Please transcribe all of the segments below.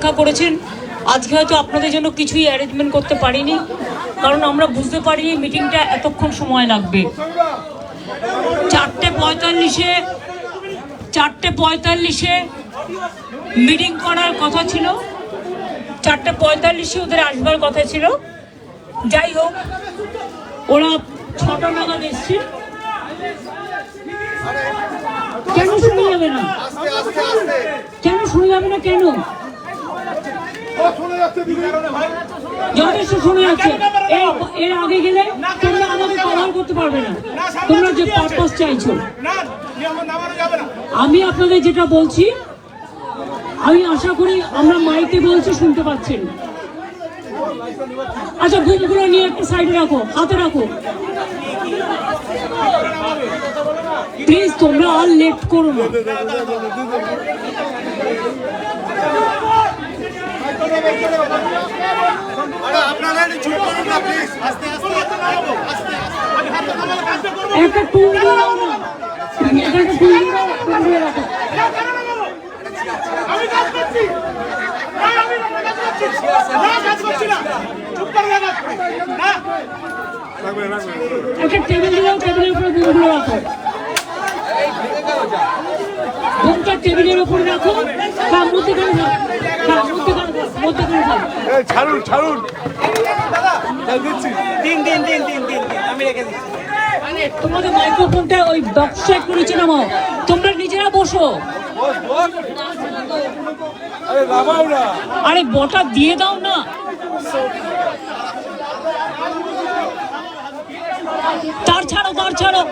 অপেক্ষা করেছেন। আজকে হয়তো আপনাদের জন্য কিছুই অ্যারেঞ্জমেন্ট করতে পারিনি, কারণ আমরা বুঝতে পারিনি মিটিংটা এতক্ষণ সময় লাগবে। 4:45-এ মিটিং করার কথা ছিল, 4:45-এ ওদের আসবার কথা ছিল। যাই হোক, ওরা 6টা নাগাদ এসছে। কেন শুনে যাবে না? কেন শুনে যাবে না? কেন যথেষ্ট শুনে যাচ্ছে। এর আগে গেলে তোমরা আমাকে কভার করতে পারবে না। তোমরা যে পারপাস চাইছো, আমি আপনাদের যেটা বলছি, আমি আশা করি আমরা মাইকে বলছি শুনতে পাচ্ছেন। আচ্ছা, বুকগুলো নিয়ে একটা সাইডে রাখো, হাতে রাখো প্লিজ। তোমরা আর লেট করো না। একটা টুল দিয়ে দাও না, একটা টুল দিয়ে রাখো। একটা টেবিল দিলাম, টেবিলের উপরে বুকগুলো রাখো। বুকটা টেবিলের উপরে রাখো। ছাড়ুন ছাড়ুন, তোমাদের মাইক্রোফোনটা ওই বক্সটা একটু নিচে নামাও। তোমরা নিজেরা বসো। আরে বটা দিয়ে দাও না। তার ছাড়ো, তার ছাড়ো।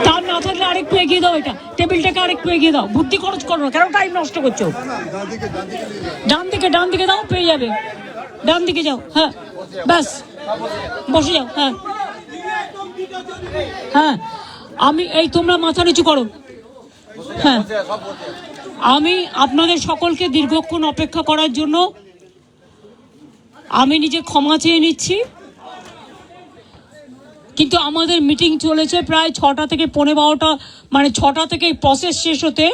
তার না থাকলে আরেকটু এগিয়ে দাও, এটা টেবিলটাকে আরেকটু এগিয়ে দাও। বুদ্ধি খরচ করো না, কেন টাইম নষ্ট করছো? ডান দিকে, ডান দিকে দাও, পেয়ে যাবে। ডান দিকে যাও। হ্যাঁ, ব্যাস, বসে যাও। হ্যাঁ হ্যাঁ, আমি এই, তোমরা মাথা নিচু করো। হ্যাঁ, আমি আপনাদের সকলকে দীর্ঘক্ষণ অপেক্ষা করার জন্য আমি নিজে ক্ষমা চেয়ে নিচ্ছি। কিন্তু আমাদের মিটিং চলেছে প্রায় 6টা থেকে 12:15, মানে 6টা থেকে প্রসেস শেষ হতে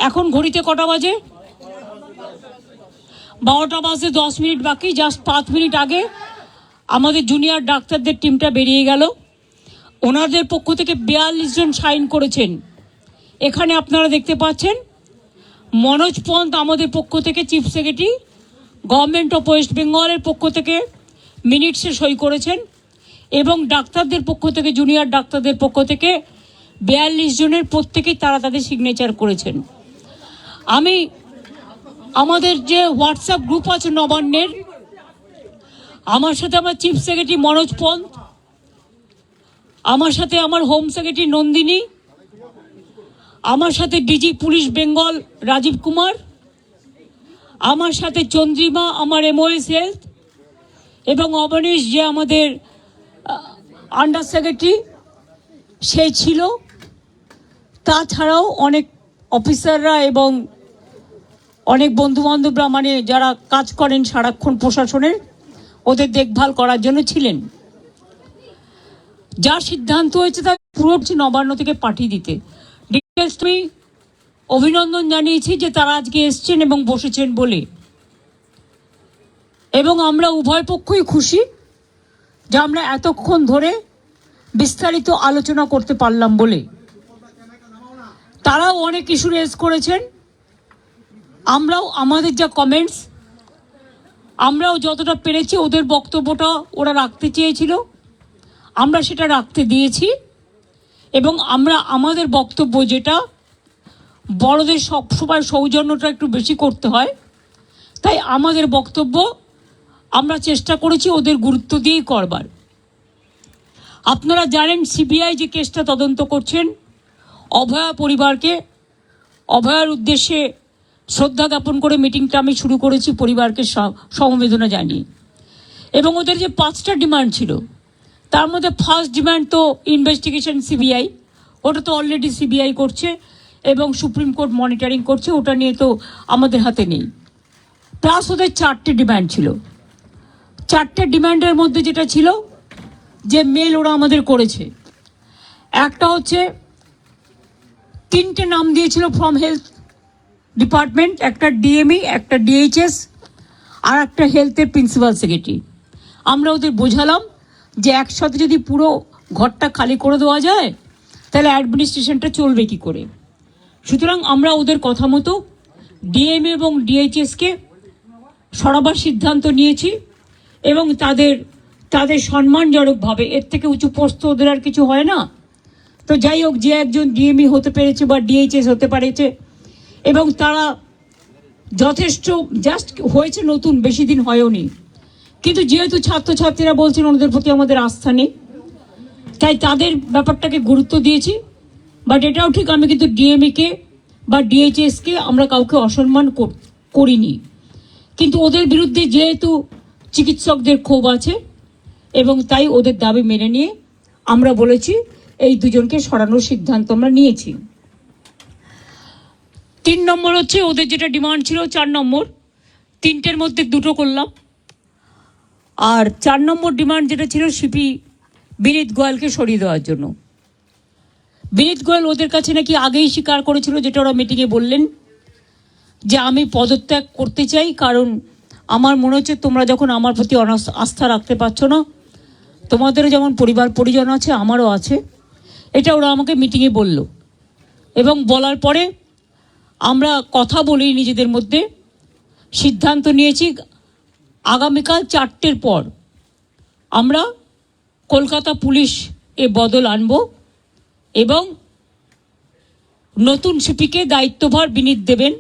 এখন ঘড়িতে কটা বাজে? 12টা বাজে 10 মিনিট বাকি। জাস্ট 5 মিনিট আগে আমাদের জুনিয়র ডাক্তারদের টিমটা বেরিয়ে গেল। ওনাদের পক্ষ থেকে 42 জন সাইন করেছেন। এখানে আপনারা দেখতে পাচ্ছেন মনোজ পন্ত আমাদের পক্ষ থেকে, chief secretary government of West বেঙ্গলের পক্ষ থেকে মিনিটসে সই করেছেন, এবং ডাক্তারদের পক্ষ থেকে, জুনিয়র ডাক্তারদের পক্ষ থেকে 42 জনের প্রত্যেকেই তারা তাদের সিগনেচার করেছেন। আমি আমাদের যে হোয়াটসঅ্যাপ গ্রুপ আছে নবান্নের, আমার সাথে আমার চিফ সেক্রেটারি মনোজ পন্ত, আমার সাথে আমার হোম সেক্রেটারি নন্দিনী, আমার সাথে ডিজি পুলিশ বেঙ্গল রাজীব কুমার, আমার সাথে চন্দ্রিমা আমার MOS হেলথ, এবং অবনীশ যে আমাদের আন্ডার সেক্রেটারি সে ছিল। তাছাড়াও অনেক অফিসাররা এবং অনেক বন্ধুবান্ধবরা, মানে যারা কাজ করেন সারাক্ষণ প্রশাসনের, ওদের দেখভাল করার জন্য ছিলেন। যা সিদ্ধান্ত হয়েছে তা পুরো নবান্ন থেকে পাঠিয়ে দিতে আমি অভিনন্দন জানিয়েছি যে তারা আজকে এসছেন এবং বসেছেন বলে, এবং আমরা উভয় পক্ষই খুশি যে আমরা এতক্ষণ ধরে বিস্তারিত আলোচনা করতে পারলাম বলে। তারাও অনেক ইস্যু রেজ করেছেন, আমরাও আমাদের যা কমেন্টস, আমরাও যতটা পেরেছি ওদের বক্তব্যটা ওরা রাখতে চেয়েছিল, আমরা সেটা রাখতে দিয়েছি। এবং আমরা আমাদের বক্তব্য, যেটা বড়দের সবসময় সৌজন্যটা একটু বেশি করতে হয়, তাই আমাদের বক্তব্য আমরা চেষ্টা করেছি ওদের গুরুত্ব দিয়েই করবার। আপনারা জানেন CBI যে কেসটা তদন্ত করছেন, অভয়া পরিবারকে, অভয়ার উদ্দেশ্যে শ্রদ্ধা জ্ঞাপন করে মিটিংটা আমি শুরু করেছি পরিবারকে সমবেদনা জানিয়ে। এবং ওদের যে 5টা ডিমান্ড ছিল, তার মধ্যে ফার্স্ট ডিমান্ড তো ইনভেস্টিগেশন CBI, ওটা তো অলরেডি CBI করছে এবং সুপ্রিম কোর্ট মনিটরিং করছে, ওটা নিয়ে তো আমাদের হাতে নেই। প্লাস ওদের 4টে ডিমান্ড ছিল। 4টে ডিমান্ডের মধ্যে যেটা ছিল যে মেল ওরা আমাদের করেছে, একটা হচ্ছে 3টে নাম দিয়েছিল ফ্রম হেলথ ডিপার্টমেন্ট, একটা ডিএমই, একটা ডিএইচএস, আর একটা হেলথের প্রিন্সিপাল সেক্রেটারি। আমরা ওদের বোঝালাম যে একসাথে যদি পুরো ঘরটা খালি করে দেওয়া যায় তাহলে অ্যাডমিনিস্ট্রেশনটা চলবে কী করে। সুতরাং আমরা ওদের কথা মতো ডিএমএ এবং ডিএইচএসকে সরাবার সিদ্ধান্ত নিয়েছি এবং তাদের সম্মানজনকভাবে, এর থেকে উঁচু পোস্ট ওদের আর কিছু হয় না। তো যাই হোক, যে একজন ডিএমই হতে পেরেছে বা ডিএইচএস হতে পেরেছে এবং তারা যথেষ্ট জাস্ট হয়েছে, নতুন বেশি দিন হয়ওনি, কিন্তু যেহেতু ছাত্রছাত্রীরা বলছেন ওদের প্রতি আমাদের আস্থা নেই, তাই তাদের ব্যাপারটাকে গুরুত্ব দিয়েছি। বাট এটাও ঠিক, আমি কিন্তু ডিএমইকে বা ডিএইচএসকে আমরা কাউকে অসম্মান করিনি, কিন্তু ওদের বিরুদ্ধে যেহেতু চিকিৎসকদের ক্ষোভ আছে এবং তাই ওদের দাবি মেনে নিয়ে আমরা বলেছি এই দুজনকে সরানোর সিদ্ধান্ত আমরা নিয়েছি। 3 নম্বর হচ্ছে ওদের যেটা ডিমান্ড ছিল 4 নম্বর, 3টের মধ্যে 2টো করলাম। আর 4 নম্বর ডিমান্ড যেটা ছিল সিপি বিনীত গোয়ালকে সরিয়ে দেওয়ার জন্য। বিনীত গোয়াল ওদের কাছে নাকি আগেই স্বীকার করেছিল, যেটা ওরা মিটিংয়ে বললেন, যে আমি পদত্যাগ করতে চাই, কারণ আমার মনে হচ্ছে তোমরা যখন আমার প্রতি আস্থা রাখতে পারছো না, তোমাদেরও যেমন পরিবার পরিজন আছে আমারও আছে, এটা ওরা আমাকে মিটিংয়ে বলল। এবং বলার পরে আমরা কথা বলি নিজেদের মধ্যে, সিদ্ধান্ত নিয়েছি আগামীকাল 4টের পর আমরা কলকাতা পুলিশ এ বদল আনব এবং নতুন সিপিকে দায়িত্বভার বিনীত দেবেন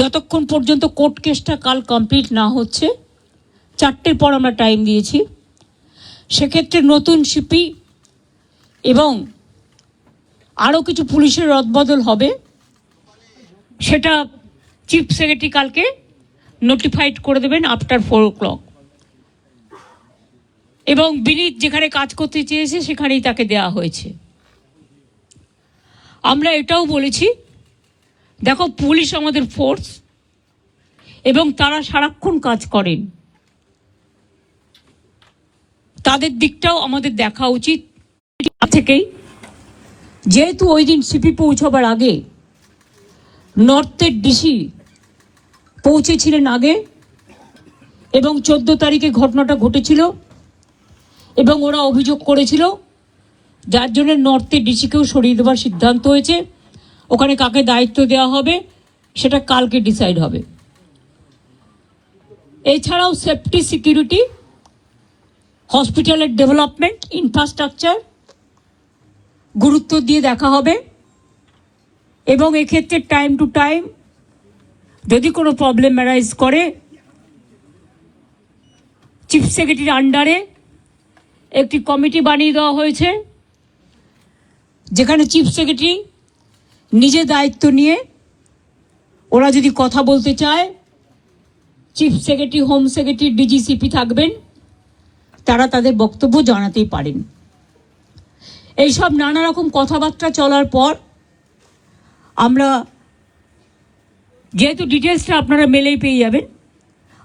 যতক্ষণ পর্যন্ত কোর্ট কেসটা কাল কমপ্লিট না হচ্ছে। 4টের পর আমরা টাইম দিয়েছি। সেক্ষেত্রে নতুন সিপি এবং আরও কিছু পুলিশের রদবদল হবে, সেটা চিফ সেক্রেটারি কালকে নোটিফাইড করে দেবেন আফটার 4 o'clock। এবং বিনীত যেখানে কাজ করতে চেয়েছে সেখানেই তাকে দেওয়া হয়েছে। আমরা এটাও বলেছি, দেখো পুলিশ আমাদের ফোর্স এবং তারা সারাক্ষণ কাজ করেন, তাদের দিকটাও আমাদের দেখা উচিত থেকেই। যেহেতু ওই দিন সিপি পৌঁছবার আগে নর্থের ডিসি পৌঁছেছিলেন আগে এবং 14 তারিখে ঘটনাটা ঘটেছিল এবং ওরা অভিযোগ করেছিল, যার জন্য নর্থের ডিসিকেও সরিয়ে দেওয়ার সিদ্ধান্ত হয়েছে। ওখানে কাকে দায়িত্ব দেওয়া হবে সেটা কালকে ডিসাইড হবে। এছাড়াও সেফটি, সিকিউরিটি, হসপিটালের ডেভেলপমেন্ট, ইনফ্রাস্ট্রাকচার গুরুত্ব দিয়ে দেখা হবে এবং এক্ষেত্রে টাইম টু টাইম যদি কোনো প্রবলেম অ্যারাইজ করে চিফ সেক্রেটারির আন্ডারে একটি কমিটি বানিয়ে দেওয়া হয়েছে, যেখানে চিফ সেক্রেটারি নিজে দায়িত্ব নিয়ে ওরা যদি কথা বলতে চায়, chief secretary, home secretary, DG CP থাকবেন, তারা তাদের বক্তব্য জানাতেই পারেন। এইসব নানা রকম কথাবার্তা চলার পর আমরা, যেহেতু ডিটেলসটা আপনারা মেলেই পেয়ে যাবেন,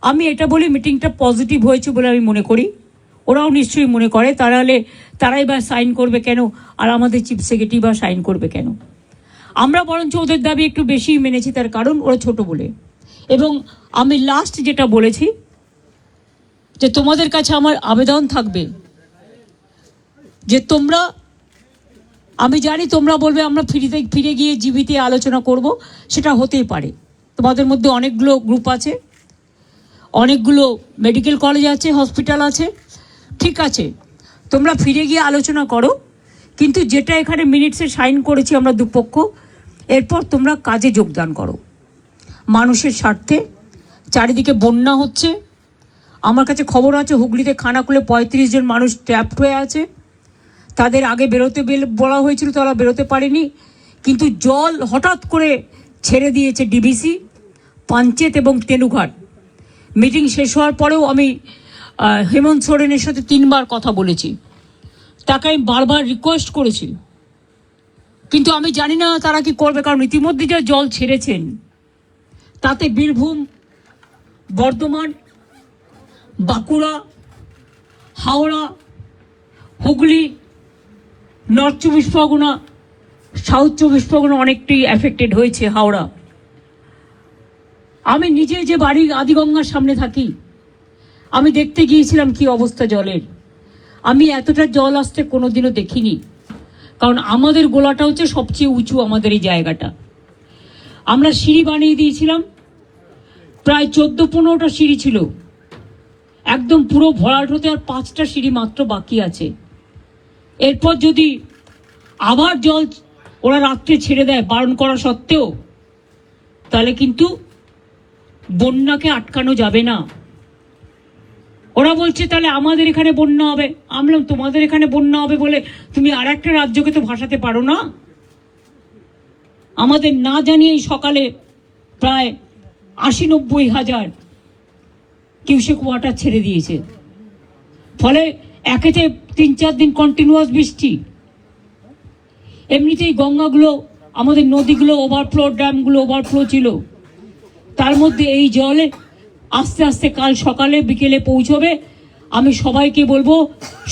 আমি এটা বলি মিটিংটা পজিটিভ হয়েছে বলে আমি মনে করি, ওরাও নিশ্চয়ই মনে করে, তারাই বা সাইন করবে কেন আর আমাদের চিফ সেক্রেটারি বা সাইন করবে কেন। আমরা বরঞ্চ ওদের দাবি একটু বেশি মেনেছি, তার কারণ ওরা ছোট বলে। এবং আমি লাস্ট যেটা বলেছি যে তোমাদের কাছে আমার আবেদন থাকবে যে তোমরা, আমি জানি তোমরা বলবে আমরা ফিরে গিয়ে জিবিতে আলোচনা করব, সেটা হতেই পারে। তোমাদের মধ্যে অনেকগুলো গ্রুপ আছে, অনেকগুলো মেডিকেল কলেজ আছে, হসপিটাল আছে, ঠিক আছে, তোমরা ফিরে গিয়ে আলোচনা করো, কিন্তু যেটা এখানে মিনিটসে সাইন করেছি আমরা দুপক্ষ, এরপর তোমরা কাজে যোগদান করো মানুষের স্বার্থে। চারিদিকে বন্যা হচ্ছে, আমার কাছে খবর আছে হুগলিতে খানাকুলে 35 জন মানুষ ট্র্যাপড হয়ে আছে, তাদের আগে বেরোতে বলা হয়েছিল, তারা বেরোতে পারেনি, কিন্তু জল হঠাৎ করে ছেড়ে দিয়েছে ডিভিসি, পাঞ্চেত এবং তেনুঘাট। মিটিং শেষ হওয়ার পরেও আমি হেমন্ত সোরেনের সাথে 3 বার কথা বলেছি, তাকে আমি বারবার রিকোয়েস্ট করেছি, কিন্তু আমি জানি না তারা কি করবে, কারণ ইতিমধ্যে যা জল ছেড়েছেন তাতে বীরভূম, বর্ধমান, বাঁকুড়া, হাওড়া, হুগলি, নর্থ চব্বিশ পরগনা, সাউথ চব্বিশ পরগনা অনেকটাই এফেক্টেড হয়েছে, হাওড়া। আমি নিজে যে বাড়ি আদিগঙ্গার সামনে থাকি, আমি দেখতে গিয়েছিলাম কি অবস্থা জলের। আমি এতটা জল আসতে কোনোদিনও দেখিনি, কারণ আমাদের গোলাটা হচ্ছে সবচেয়ে উঁচু, আমাদের এই জায়গাটা। আমরা সিঁড়ি বানিয়ে দিয়েছিলাম, প্রায় 14-15টা সিঁড়ি ছিল, একদম পুরো ভরাট হতে আর 5টা সিঁড়ি মাত্র বাকি আছে। এরপর যদি আবার জল ওরা রাত্রে ছেড়ে দেয় বারণ করা সত্ত্বেও, তাহলে কিন্তু বন্যাকে আটকানো যাবে না। ওরা বলছে তাহলে আমাদের এখানে বন্যা হবে। আমরা তোমাদের এখানে বন্যা হবে বলে তুমি আর একটা রাজ্যকে তো ভাসাতে পারো না। আমাদের না জানিয়েই সকালে প্রায় 80-90 হাজার কিউসেক ওয়াটার ছেড়ে দিয়েছে। ফলে একেতে 3-4 দিন কন্টিনিউয়াস বৃষ্টি, এমনিতেই গঙ্গাগুলো, আমাদের নদীগুলো ওভারফ্লো, ড্যামগুলো ওভারফ্লো ছিল, তার মধ্যে এই জলে আস্তে আস্তে কাল সকালে বিকেলে পৌঁছবে। আমি সবাইকে বলবো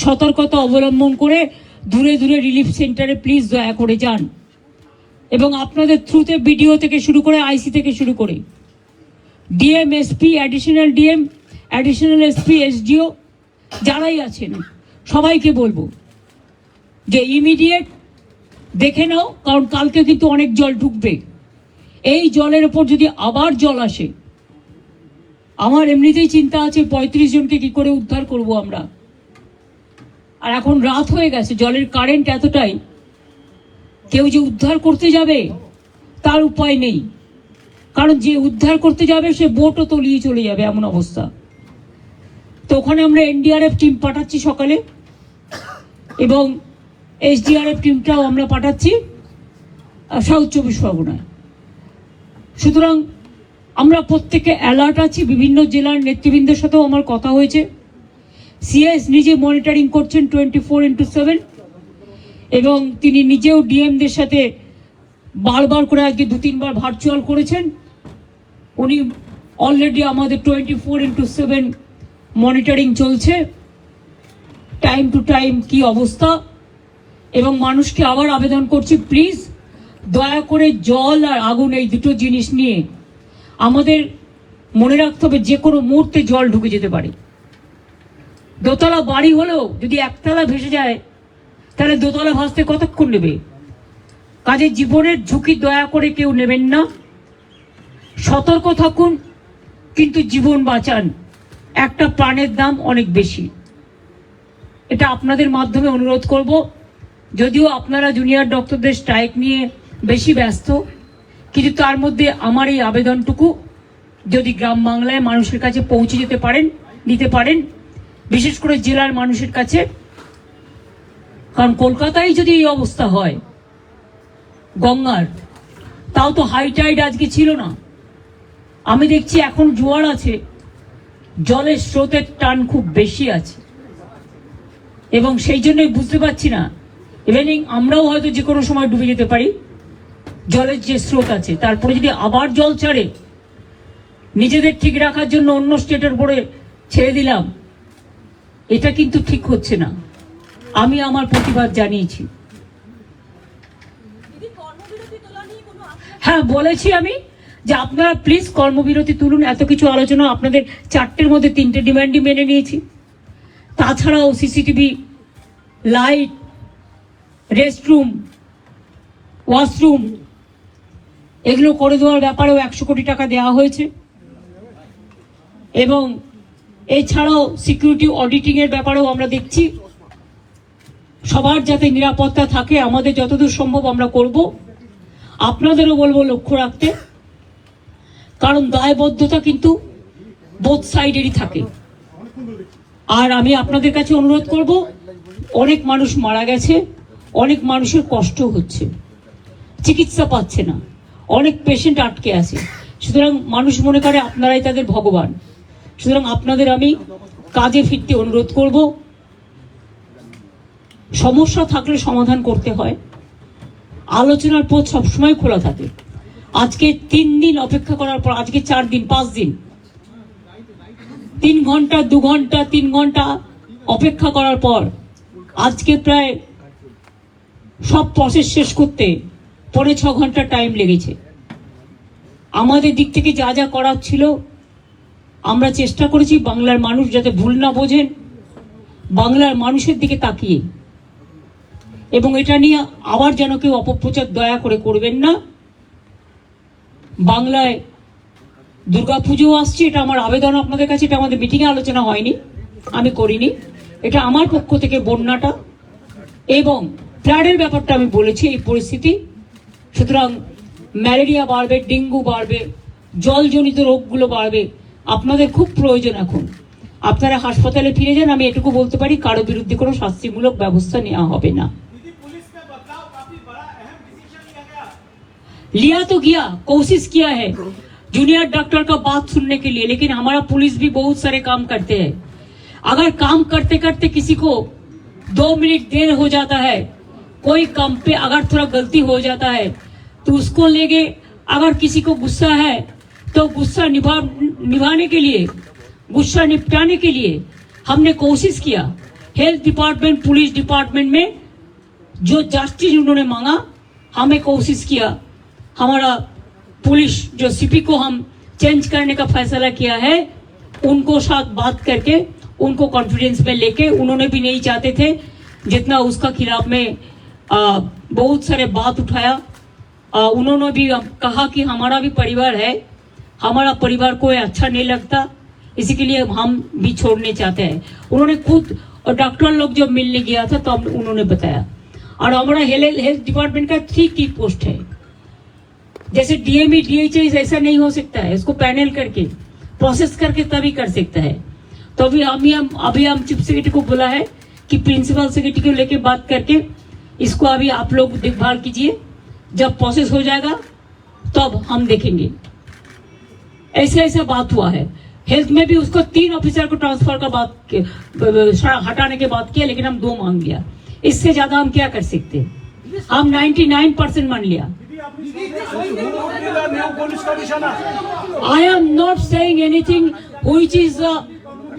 সতর্কতা অবলম্বন করে দূরে দূরে রিলিফ সেন্টারে প্লিজ দয়া করে যান, এবং আপনাদের থ্রুতে বিডিও থেকে শুরু করে আইসি থেকে শুরু করে DM, SP, additional DM, additional SP, SDO যারাই আছেন সবাইকে বলবো যে ইমিডিয়েট দেখে নাও, কারণ কালকে কিন্তু অনেক জল ঢুকবে। এই জলের ওপর যদি আবার জল আসে, আমার এমনিতেই চিন্তা আছে 35 জনকে কি করে উদ্ধার করব আমরা। আর এখন রাত হয়ে গেছে, জলের কারেন্ট এতটাই, কেউ যে উদ্ধার করতে যাবে তার উপায় নেই, কারণ যে উদ্ধার করতে যাবে সে বোটও তলিয়ে চলে যাবে, এমন অবস্থা। তো ওখানে আমরা এনডিআরএফ টিম পাঠাচ্ছি সকালে, এবং এসডিআরএফ টিমটাও আমরা পাঠাচ্ছি সাউথ চব্বিশ পরগনায়। সুতরাং আমরা প্রত্যেকে অ্যালার্ট আছি। বিভিন্ন জেলার নেতৃবৃন্দের সাথেও আমার কথা হয়েছে। সিএস নিজে মনিটরিং করছেন 24x7, এবং তিনি নিজেও ডিএমদের সাথে বারবার করে আজকে 2-3 বার ভার্চুয়াল করেছেন। উনি অলরেডি আমাদের 24x7 মনিটরিং চলছে, টাইম টু টাইম কি অবস্থা। এবং মানুষকে আবার আবেদন করছি, প্লিজ দয়া করে জল আর আগুন এই দুটো জিনিস নিয়ে আমাদের মনে রাখতে হবে, যে কোনো মুহূর্তে জল ঢুকে যেতে পারে। দোতলা বাড়ি হলেও যদি একতলা ভেসে যায়, তাহলে দোতলা ভাসতে কতক্ষণ নেবে? কাজে জীবনের ঝুঁকি দয়া করে কেউ নেবেন না, সতর্ক থাকুন, কিন্তু জীবন বাঁচান। একটা প্রাণের দাম অনেক বেশি, এটা আপনাদের মাধ্যমে অনুরোধ করব। যদিও আপনারা জুনিয়র ডক্টরদের স্ট্রাইক নিয়ে বেশি ব্যস্ত, কিন্তু তার মধ্যে আমার এই আবেদনটুকু যদি গ্রাম বাংলায় মানুষের কাছে পৌঁছে দিতে পারেন, বিশেষ করে জেলার মানুষের কাছে। কারণ কলকাতায় যদি এই অবস্থা হয় গঙ্গার, তাও তো হাই টাইড আজকে ছিল না। আমি দেখছি এখন জোয়ার আছে, জলের স্রোতের টান খুব বেশি আছে, এবং সেই জন্যই বুঝতে পারছি না, ইভেনিং আমরাও হয়তো যে কোনো সময় ডুবে যেতে পারি। জলের যে স্রোত আছে, তারপরে যদি আবার জল ছাড়ে, নিজেদের ঠিক রাখার জন্য অন্য স্টেটের উপরে ছেড়ে দিলাম, এটা কিন্তু ঠিক হচ্ছে না। আমি আমার প্রতিবাদ জানিয়েছি। হ্যাঁ, বলেছি আমি যে আপনারা প্লিজ কর্মবিরতি তুলুন। এত কিছু আলোচনা, আপনাদের 4টের মধ্যে 3টে ডিমান্ডই মেনে নিয়েছি। তাছাড়াও সিসিটিভি, লাইট, রেস্টরুম, ওয়াশরুম এগুলো করে দেওয়ার ব্যাপারেও 100 কোটি টাকা দেওয়া হয়েছে, এবং এছাড়াও সিকিউরিটি অডিটিং এর ব্যাপারেও আমরা দেখছি। সবার যাতে নিরাপত্তা থাকে, আমাদের যতদূর সম্ভব আমরা করব। আপনাদেরও বলবো লক্ষ্য রাখতে, কারণ দায়বদ্ধতা কিন্তু বোথ সাইডেরই থাকে। আর আমি আপনাদের কাছে অনুরোধ করব, অনেক মানুষ মারা গেছে, অনেক মানুষের কষ্ট হচ্ছে, চিকিৎসা পাচ্ছে না, অনেক পেশেন্ট আটকে আছে। সুতরাং মানুষ মনে করে আপনারাই তাদের ভগবান। সুতরাং আপনাদের আমি কাজে ফিরতে অনুরোধ করব। সমস্যা থাকলে সমাধান করতে হয়, আলোচনার পথ সবসময় খোলা থাকে। আজকে 3 দিন অপেক্ষা করার পর, আজকে 4 দিন 5 দিন, 3 ঘন্টা 2 ঘন্টা 3 ঘন্টা অপেক্ষা করার পর আজকে প্রায় সব প্রসেস শেষ করতে 5.5 ঘন্টা টাইম লেগেছে। আমাদের দিক থেকে যা যা করার ছিল আমরা চেষ্টা করেছি বাংলার মানুষ যাতে ভুল না বোঝেন, বাংলার মানুষের দিকে তাকিয়ে, এবং এটা নিয়ে আবার যেন কেউ অপপ্রচার দয়া করে করবেন না। বাংলায় দুর্গাপুজো আসছে, এটা আমার আবেদন আপনাদের কাছে, এটা আমাদের মিটিংয়ে আলোচনা হয়নি, আমি করিনি, এটা আমার পক্ষ থেকে বন্যাটা এবং ফ্লাডের ব্যাপারটা আমি বলেছি এই পরিস্থিতি। সুতরাং ম্যালেরিয়া বাড়বে, ডেঙ্গু বাড়বে, জলজনিত রোগগুলো বাড়বে, আপনাদের খুব প্রয়োজন এখন আপনারা হাসপাতালে ফিরে যান। আমি এটুকু বলতে পারি, কারো বিরুদ্ধে কোনো শাস্তিমূলক ব্যবস্থা নেওয়া হবে না। लिया तो गया, कोशिश किया है जूनियर डॉक्टर का बात सुनने के लिए, लेकिन हमारा पुलिस भी बहुत सारे काम करते हैं। अगर काम करते करते किसी को 2 मिनट देर हो जाता है, कोई काम पे अगर थोड़ा गलती हो जाता है तो उसको लेके, अगर किसी को गुस्सा है तो गुस्सा निभाने के लिए, गुस्सा निपटाने के लिए हमने कोशिश किया। हेल्थ डिपार्टमेंट, पुलिस डिपार्टमेंट में जो जस्टिस उन्होंने मांगा, हमें कोशिश किया। हमारा पुलिस जो सीपी को हम चेंज करने का फैसला किया है, उनको साथ बात करके उनको कॉन्फिडेंस में लेके, उन्होंने भी नहीं चाहते थे जितना उसका खिलाफ में बहुत सारे बात उठाया। उन्होंने भी कहा कि हमारा भी परिवार है, हमारा परिवार को अच्छा नहीं लगता, इसी के लिए हम भी छोड़ने चाहते हैं। उन्होंने खुद, और डॉक्टर लोग जब मिलने गया था तब उन्होंने बताया। और हमारा हेल्थ डिपार्टमेंट का 3 की पोस्ट है, जैसे डीएमई डीएचएस ऐसा नहीं हो सकता है, इसको पैनल करके प्रोसेस करके तभी कर सकता है। तो अभी हम चीफ सेक्रेटरी को बोला है कि प्रिंसिपल सेक्रेटरी को लेके बात करके इसको अभी आप लोग देखभाल कीजिए, जब प्रोसेस हो जाएगा तब हम देखेंगे। ऐसा बात हुआ है। हेल्थ में भी उसको 3 ऑफिसर को ट्रांसफर का बात हटाने के बात किया, लेकिन हम 2 मांग लिया, इससे ज्यादा हम क्या कर सकते हैं। हम 99% मान लिया। I am not saying anything which is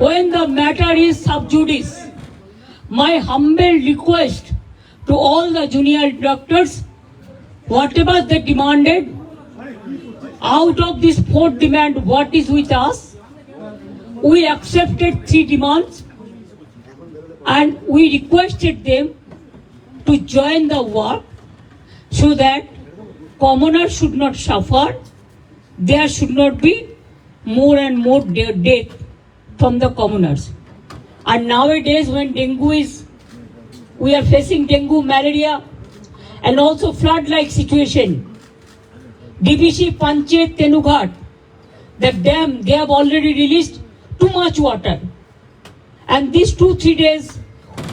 when the matter is sub judice. My humble request to all the junior doctors, whatever they demanded, out of this 4th demand, what is with us, we accepted 3 demands and we requested them to join the work so that commoners should not suffer, there should not be more and more death from the commoners. And nowadays when we are facing dengue, malaria and also flood-like situation, DBC Panchet Tenughat, the dam, they have already released too much water. And these 2-3 days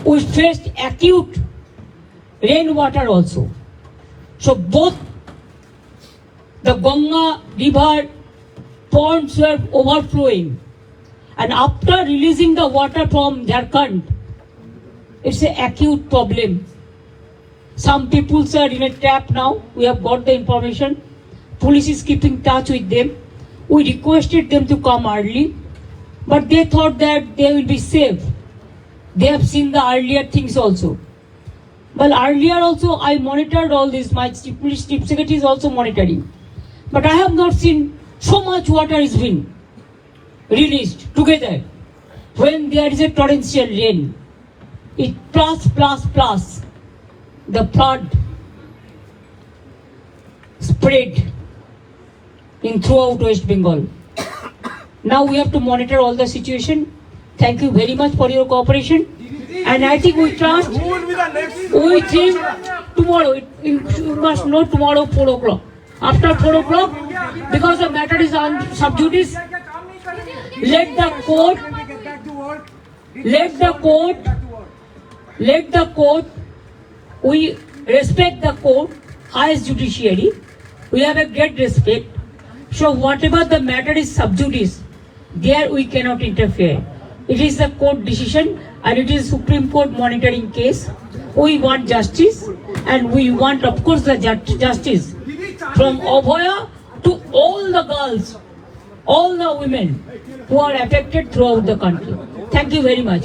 we faced acute rainwater also. So both the Ganga river ponds were overflowing, and after releasing the water from Jharkhand, it's an acute problem. Some people are in a trap now. We have got the information. Police is keeping touch with them. We requested them to come early, but they thought that they will be safe. They have seen the earlier things also. Well, earlier also I monitored all this. My police chief secretary is also monitoring. But I have not seen so much water is being released together. When there is a torrential rain, it plus, the flood spread in throughout West Bengal. Now we have to monitor all the situation. Thank you very much for your cooperation. And I think we trust, we think tomorrow, you must know tomorrow 4 o'clock. After 4 o'clock, because the matter is on sub judice, let the court, we respect the court, highest judiciary, we have a great respect. So whatever the matter is sub judice, there we cannot interfere. It is the court decision and it is Supreme Court monitoring case. We want justice, and we want, of course, the justice from Abhaya to all the girls, all the women who are affected throughout the country. Thank you very much.